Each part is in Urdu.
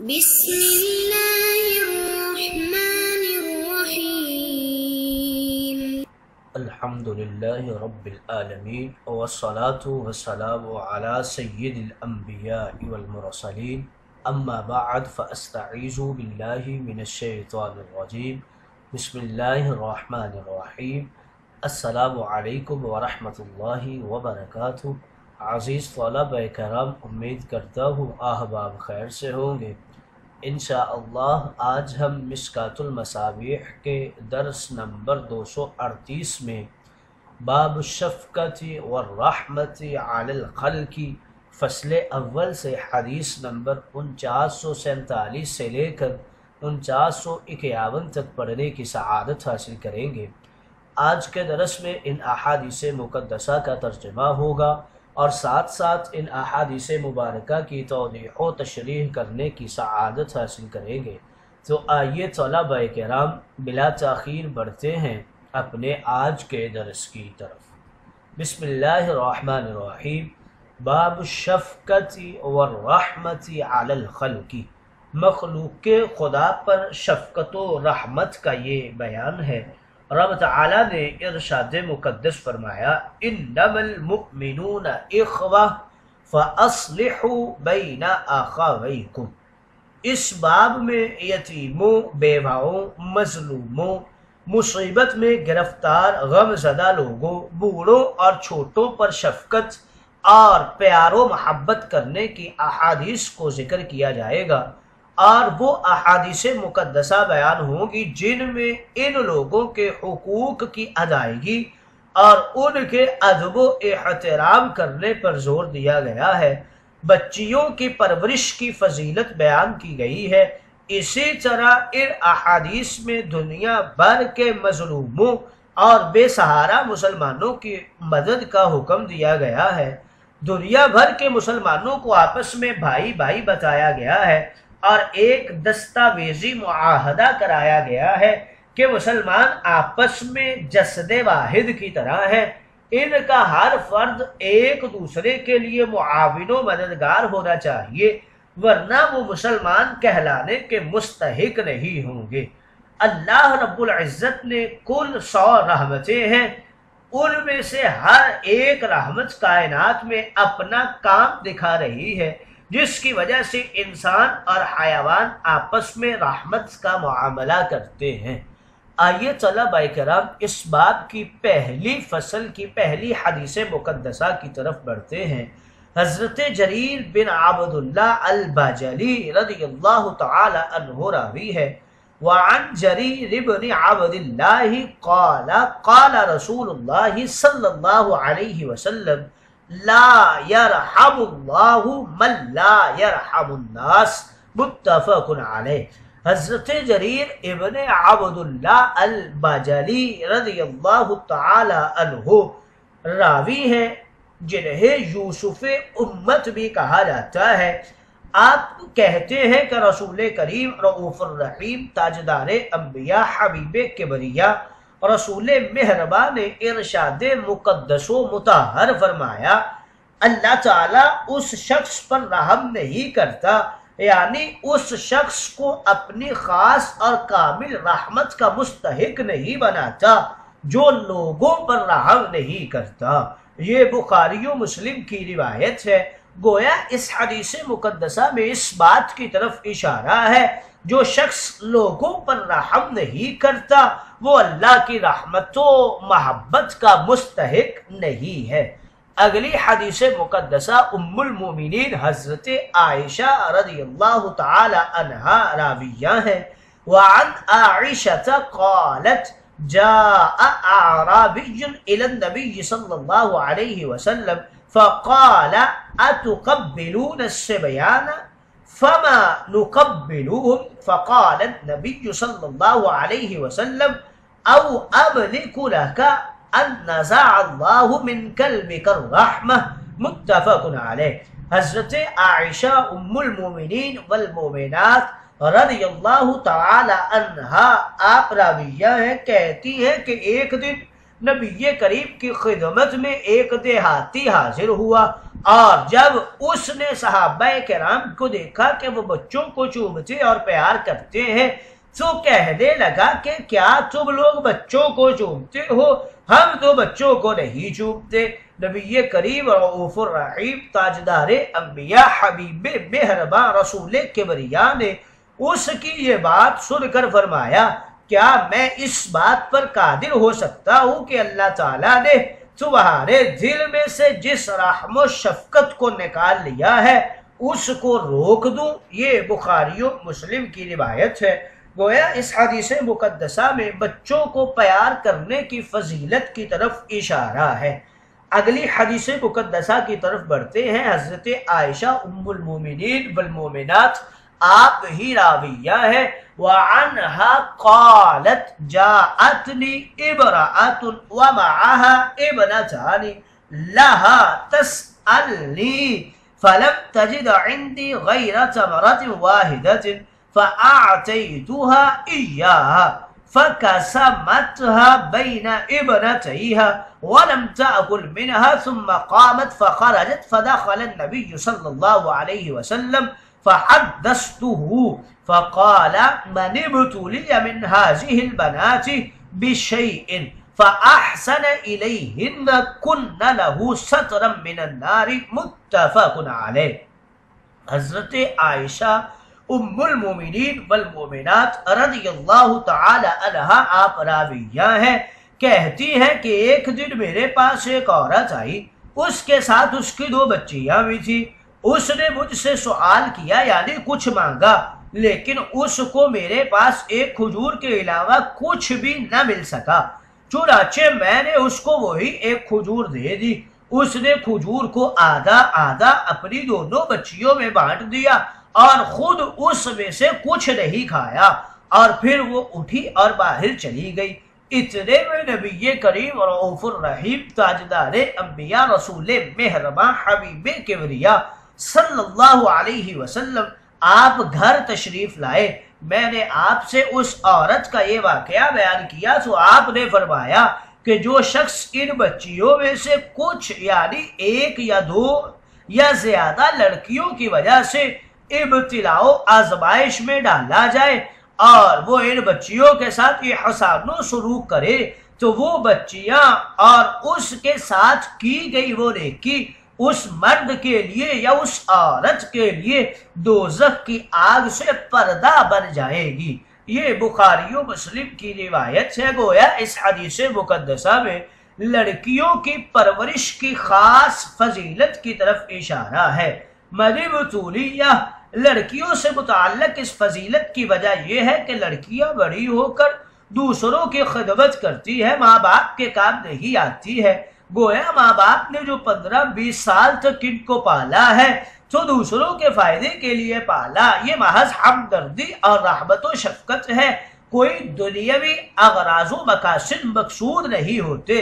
بسم الله الرحمن الرحيم الحمد لله رب العالمين والصلاة والسلام على سيد الأنبياء والمرسلين أما بعد فأستعيذ بالله من الشيطان الرجيم بسم الله الرحمن الرحيم السلام علیکم ورحمۃ اللہ وبرکاتہ۔ عزیز طلبہ کرام، امید کرتا ہوں احباب خیر سے ہوں گے۔ انشاءاللہ آج ہم مشکوٰۃ المصابیح کے درس نمبر 238 میں باب الشفقۃ والرحمۃ علی الخلق فصل اول سے حدیث نمبر 4947 سے لے کر 4951 تک پڑھنے کی سعادت حاصل کریں گے۔ آج کے درس میں ان احادیث مقدسہ کا ترجمہ ہوگا اور ساتھ ساتھ ان احادیث مبارکہ کی توضیح و تشریح کرنے کی سعادت حاصل کریں گے۔ تو آئیے طلبہ کرام بلا تاخیر بڑھتے ہیں اپنے آج کے درس کی طرف۔ بسم اللہ الرحمن الرحیم۔ باب الشفقۃ والرحمۃ علی الخلق، مخلوق خدا پر شفقت و رحمت کا یہ بیان ہے۔ رب تعالیٰ نے ارشاد مقدس فرمایا انما المؤمنون اخوہ فاصلحوا بین اخویکم۔ اس باب میں یتیموں، بیواؤں، مظلوموں، مصیبت میں گرفتار غم زدہ لوگوں، بوڑھوں اور چھوٹوں پر شفقت اور پیار و محبت کرنے کی احادیث کو ذکر کیا جائے گا، اور وہ احادیث مقدسہ بیان ہوں گی جن میں ان لوگوں کے حقوق کی ادائیگی اور ان کے ادب و احترام کرنے پر زور دیا گیا ہے۔ بچیوں کی پرورش کی فضیلت بیان کی گئی ہے۔ اسی طرح ان احادیث میں دنیا بھر کے مظلوموں اور بے سہارا مسلمانوں کی مدد کا حکم دیا گیا ہے۔ دنیا بھر کے مسلمانوں کو آپس میں بھائی بھائی بتایا گیا ہے اور ایک دستاویزی معاہدہ کرایا گیا ہے کہ مسلمان آپس میں جسد واحد کی طرح ہے۔ ان کا ہر فرد ایک دوسرے کے لیے معاون و مددگار ہونا چاہیے، ورنہ وہ مسلمان کہلانے کے مستحق نہیں ہوں گے۔ اللہ رب العزت نے کل 100 رحمتیں ہیں، ان میں سے ہر ایک رحمت کائنات میں اپنا کام دکھا رہی ہے، جس کی وجہ سے انسان اور حیوان آپس میں رحمت کا معاملہ کرتے ہیں۔ آئیے طلبہ کرام اس باب کی پہلی فصل کی پہلی حدیث مقدسہ کی طرف بڑھتے ہیں۔ حضرت جریر بن عبداللہ البجلی رضی اللہ تعالی عنہ راوی ہے۔ وعن جریر بن عبداللہ قال قال رسول اللہ صلی اللہ علیہ وسلم لا يرحم اللہ من لا يرحم الناس، متفق علیہ۔ حضرت جریر ابن عبداللہ البجلی رضی اللہ تعالی عنہ راوی ہیں جنہیں یوسف امت بھی کہا جاتا ہے۔ آپ کہتے ہیں کہ رسول کریم رؤوف الرحیم، تاجدار انبیاء، حبیب کبریاء، رسول مہربان نے ارشاد مقدس و مطہر فرمایا اللہ تعالیٰ اس شخص پر رحم نہیں کرتا، یعنی اس شخص کو اپنی خاص اور کامل رحمت کا مستحق نہیں بناتا جو لوگوں پر رحم نہیں کرتا۔ یہ بخاری و مسلم کی روایت ہے۔ گویا اس حدیث مقدسہ میں اس بات کی طرف اشارہ ہے جو شخص لوگوں پر رحم نہیں کرتا وہ اللہ کی رحمت و محبت کا مستحق نہیں ہے۔ اگلی حدیث مقدسہ ام المومنین حضرت عائشہ رضی اللہ تعالی عنہا راویہ ہیں۔ وعن عائشہ قالت جاء اعرابی الى النبی صلی اللہ علیہ وسلم فقال اتقبلون الصبیان فما نقبلوهم فقال النبي صلى الله عليه وسلم او املك لك ان نزع الله من قلبك الرحمة، متفق علیہ۔ حضرت عائشہ ام المومنین والمومنات رضی اللہ تعالی عنہا آپ راویہ ہیں، کہتی ہیں کہ ایک دن نبی کریم کی خدمت میں ایک دیہاتی حاضر ہوا اور جب اس نے صحابہ کرام کو دیکھا کہ وہ بچوں کو چومتے اور پیار کرتے ہیں تو کہنے لگا کہ کیا تم لوگ بچوں کو چومتے ہو؟ ہم تو بچوں کو نہیں چومتے۔ نبی کریم رؤوف الرحیم تاجدار انبیاء حبیب مہرباں رسول کبریاء نے اس کی یہ بات سن کر فرمایا کیا میں اس بات پر قادر ہو سکتا ہوں کہ اللہ تعالیٰ نے تمہارے دل میں سے جس رحم و شفقت کو نکال لیا ہے اس کو روک دوں؟ یہ بخاری و مسلم کی روایت ہے۔ گویا اس حدیث مقدسہ میں بچوں کو پیار کرنے کی فضیلت کی طرف اشارہ ہے۔ اگلی حدیث مقدسہ کی طرف بڑھتے ہیں۔ حضرت عائشہ ام المومنین والمومنات آپ ہی راویہ ہے۔ وعنها قالت جاءتنی امرأة ومعها ابنتان لها تسألني فلم تجد عندي غير تمرة واحدة فأعطيتها إياها فكسمتها بين ابنتيها ولم تأكل منها ثم قامت فخرجت فدخل النبي صلى الله عليه وسلم فحدثته فقال من ابتلي من هذه البنات بشيء فأحسن إليهن كن له سترا من النار متفق علیہ۔ حضرت عائشہ ام المومنین والمومنات رضی اللہ تعالی عنہا آپ راویہ ہیں، کہتی ہیں کہ ایک دن میرے پاس ایک عورت آئی، اس کے ساتھ اس کی 2 بچیاں بھی تھی۔ اس نے مجھ سے سوال کیا یعنی کچھ مانگا، لیکن اس کو میرے پاس ایک کھجور کے علاوہ کچھ بھی نہ مل سکا، چنانچہ میں نے اس کو وہی ایک کھجور دے دی۔ اس نے کھجور کو آدھا آدھا اپنی 2 بچیوں میں بانٹ دیا اور خود اس میں سے کچھ نہیں کھایا، اور پھر وہ اٹھی اور باہر چلی گئی۔ اتنے میں نبی کریم رؤوف الرحیم تاجدار انبیاء رسول مہرباں حبیب کبریاء صلی اللہ علیہ وسلم آپ گھر تشریف لائے۔ میں نے آپ سے اس عورت کا یہ واقعہ بیان کیا تو آپ نے فرمایا کہ جو شخص ان بچیوں میں سے کچھ یعنی 1 یا 2 یا زیادہ لڑکیوں کی وجہ سے ابتلاء و آزمائش میں ڈالا جائے اور وہ ان بچیوں کے ساتھ یہ احسان و سلوک کرے تو وہ بچیاں اور اس کے ساتھ کی گئی وہ نیکی اس مرد کے لیے یا اس عورت کے لیے دوزخ کی آگ سے پردہ بن جائے گی۔ یہ بخاری و مسلم کی روایت ہے۔ گویا اس حدیث مقدسہ میں لڑکیوں کی پرورش کی خاص فضیلت کی طرف اشارہ ہے۔ مدبتولیہ لڑکیوں سے متعلق اس فضیلت کی وجہ یہ ہے کہ لڑکیاں بڑی ہو کر دوسروں کی خدمت کرتی ہے، ماں باپ کے کام نہیں آتی ہے۔ گویا ماں باپ نے جو 15-20 سال تک ان کو پالا ہے تو دوسروں کے فائدے کے لیے پالا، یہ محض ہمدردی اور رحمت و شفقت ہے، کوئی دنیاوی اغراض و مقاصد مقصود نہیں ہوتے۔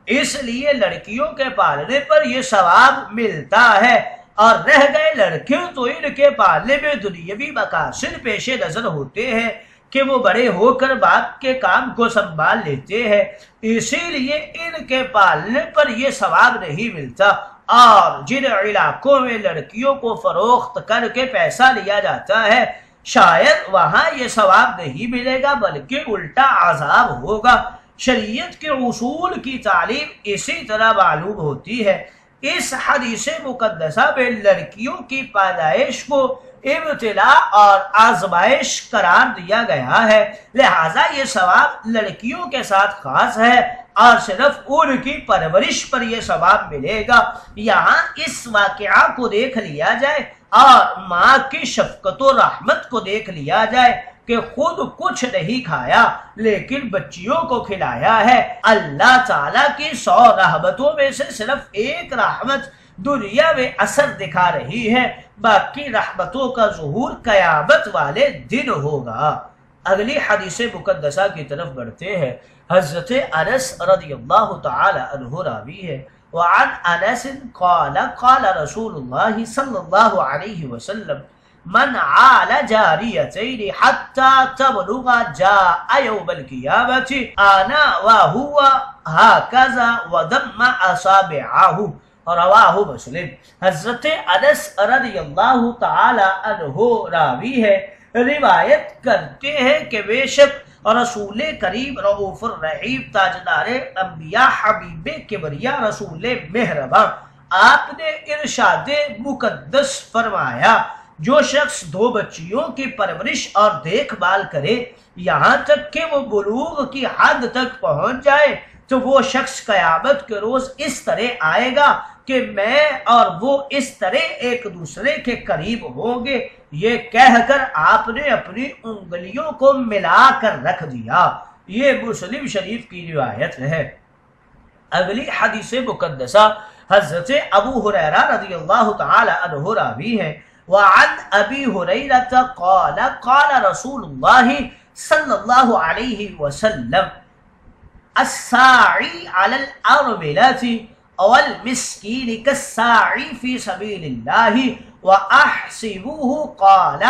اس لیے لڑکیوں کے پالنے پر یہ ثواب ملتا ہے، اور رہ گئے لڑکے تو ان کے پالنے میں دنیاوی مقاصد پیش نظر ہوتے ہیں کہ وہ بڑے ہو کر باپ کے کام کو سنبھال لیتے ہیں، اسی لیے ان کے پالنے پر یہ ثواب نہیں ملتا۔ اور جن علاقوں میں لڑکیوں کو فروخت کر کے پیسہ لیا جاتا ہے شاید وہاں یہ ثواب نہیں ملے گا بلکہ الٹا عذاب ہوگا۔ شریعت کے اصول کی تعلیم اسی طرح معلوم ہوتی ہے۔ اس حدیث مقدسہ میں لڑکیوں کی پیدائش کو ابتلاء اور آزمائش قرار دیا گیا ہے، لہٰذا یہ ثواب لڑکیوں کے ساتھ خاص ہے اور صرف ان کی پرورش پر یہ ثواب ملے گا۔ یہاں اس واقعہ کو دیکھ لیا جائے اور ماں کی شفقت و رحمت کو دیکھ لیا جائے کہ خود کچھ نہیں کھایا لیکن بچیوں کو کھلایا ہے۔ اللہ تعالیٰ کی 100 رحمتوں میں سے صرف ایک رحمت دنیا میں اثر دکھا رہی ہے، باقی رحمتوں کا ظہور قیامت والے دن ہوگا۔ اگلی حدیث مقدسہ کی طرف بڑھتے ہیں۔ حضرت انس رضی اللہ تعالی عنہ راوی ہے۔ وعن انس قال قال رسول اللہ صلی اللہ علیہ وسلم من عال جاریتین حتی تبلغ جاء یوم القیامت آنا وهو هكذا وضم اصابعه رواہ مسلم۔ حضرت انس رضی اللہ تعالی عنہ راوی ہے، روایت کرتے ہیں کہ بے شک رسول کریم رؤوف الرحیم تاجدار انبیاء حبیب کبریا رسول مہربان، آپ نے ارشاد مقدس فرمایا جو شخص 2 بچیوں کی پرورش اور دیکھ بھال کرے یہاں تک کہ وہ بلوغ کی حد تک پہنچ جائے تو وہ شخص قیامت کے روز اس طرح آئے گا کہ میں اور وہ اس طرح ایک دوسرے کے قریب ہوں گے۔ یہ کہہ کر آپ نے اپنی انگلیوں کو ملا کر رکھ دیا۔ یہ مسلم شریف کی روایت ہے۔ اگلی حدیث مقدسہ حضرت ابو ہریرہ رضی اللہ تعالی عنہ راوی ہے، وعن ابی ہریرہ قال قال رسول اللہ صلی اللہ علیہ وسلم الساعی علی الارملۃ والمسکین کالساعی فی سبیل اللہ واحسبوہ قال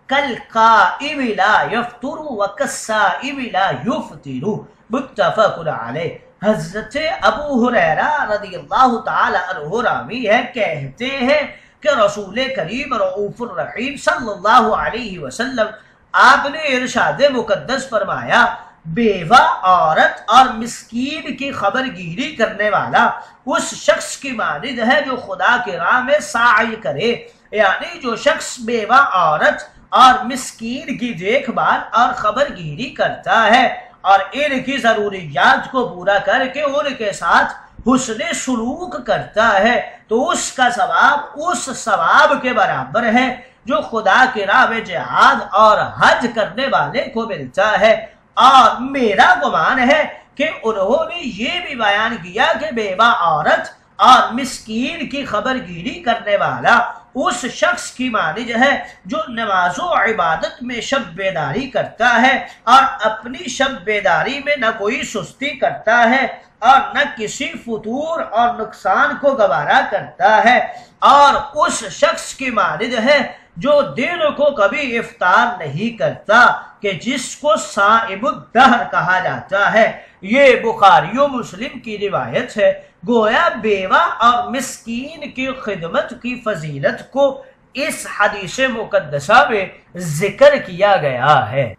کالقائم لا یفطر وکالسائم لا یفطر، متفق علیہ۔ حضرت ابو ہریرہ رضی اللہ تعالی عنہ راوی ہے، کہتے ہیں کہ رسول کریم رؤوف الرحیم صلی اللہ علیہ وسلم آپ نے ارشاد مقدس فرمایا بیوہ عورت اور مسکین کی خبر گیری کرنے والا اس شخص کی مانند ہے جو خدا کی راہ میں سعی کرے، یعنی جو شخص بیوہ عورت اور مسکین کی دیکھ بھال اور خبر گیری کرتا ہے اور ان کی ضروریات کو پورا کر کے ان کے ساتھ حسن سلوک کرتا ہے تو اس کا ثواب اس ثواب کے برابر ہے جو خدا کی راہ میں جہاد اور حج کرنے والے کو ملتا ہے۔ اور میرا گمان ہے کہ انہوں نے یہ بھی بیان کیا کہ بیوہ عورت اور مسکین کی خبر گیری کرنے والا اس شخص کی مانند ہے جو نماز و عبادت میں شب بیداری کرتا ہے اور اپنی شب بیداری میں نہ کوئی سستی کرتا ہے اور نہ کسی فطور اور نقصان کو گوارا کرتا ہے، اور اس شخص کی مانند ہے جو دن کو کبھی افطار نہیں کرتا کہ جس کو صائم الدہر کہا جاتا ہے۔ یہ بخاری و مسلم کی روایت ہے۔ گویا بیوہ اور مسکین کی خدمت کی فضیلت کو اس حدیث مقدسہ میں ذکر کیا گیا ہے۔